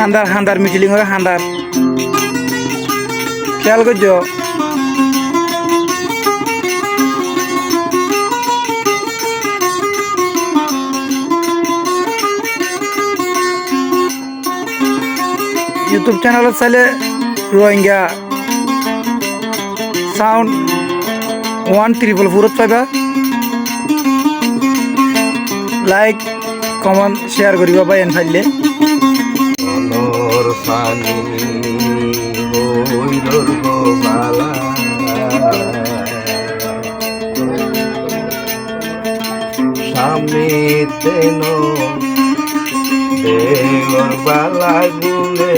হান্দার হান্দার মিটিলিং হয়ে হান্দার খেয়াল করছো ইউটিউব চ্যানেলত চাইলে রোহিঙ্গা সাউন্ড 1444 পাইবা লাইক কমেন্ট শেয়ার করিবা বা এন ফাইলে পানি হইলর গোবালা স্বামীতে দেওর বালা গুলে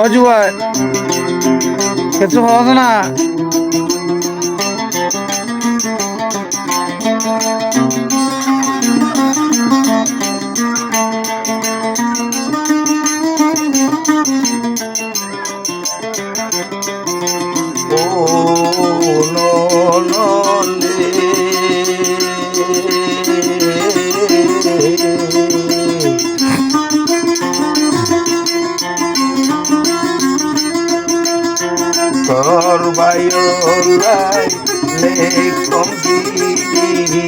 অজুয়া কিছু হওয়া না তোর বায়োলাই লেকম দিদি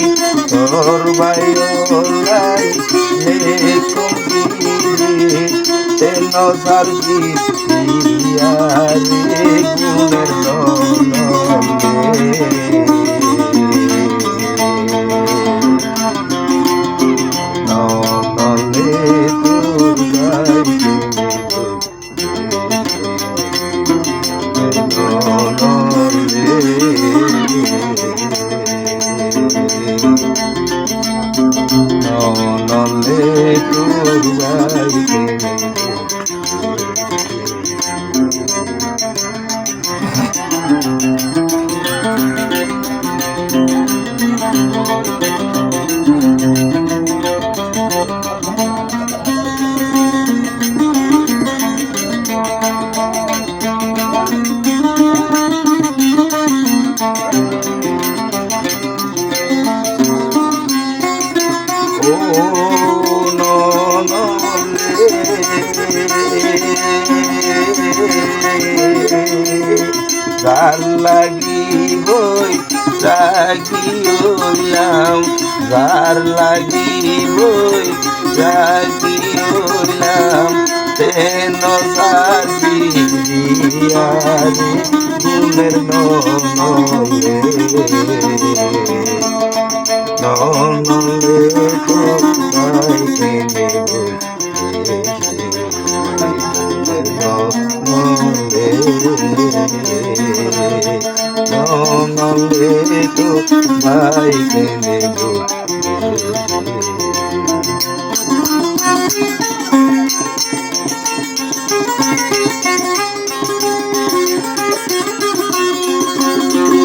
তোর বায়োলাই লেকম দিদি তেন সারবি ইয়ারে গুণের নলে তোর গাইতে নলে তোর গাইতে যার লাগিবই জাগিলাম যার লাগিবই জাগিলাম তেন সারি গুণের নলে নলে তো গাইতে নেব নলে তো গাইতে নেব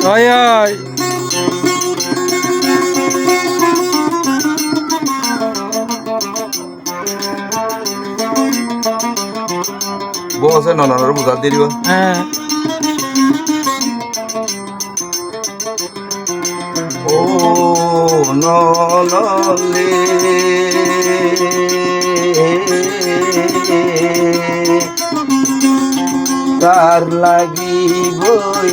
Ay ay. বসে ননার বুঝা দিয়ে দিব হ্যাঁ ও নলে তার লাগিবই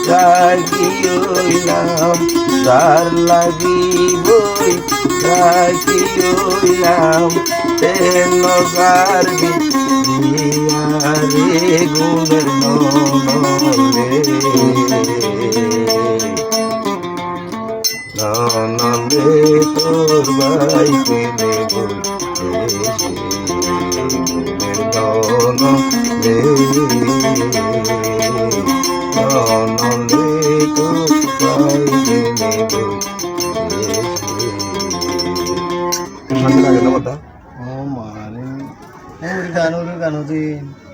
লাগিলাম তার লাগি বই রাখি হইলাম তেন গারবি রে গুণের নলে নলে তোর ভাই কেনে বই গুণের নলে নলে তোর ভাই কেনে বই লাগে না কথা Oh, man. Ang gaano din.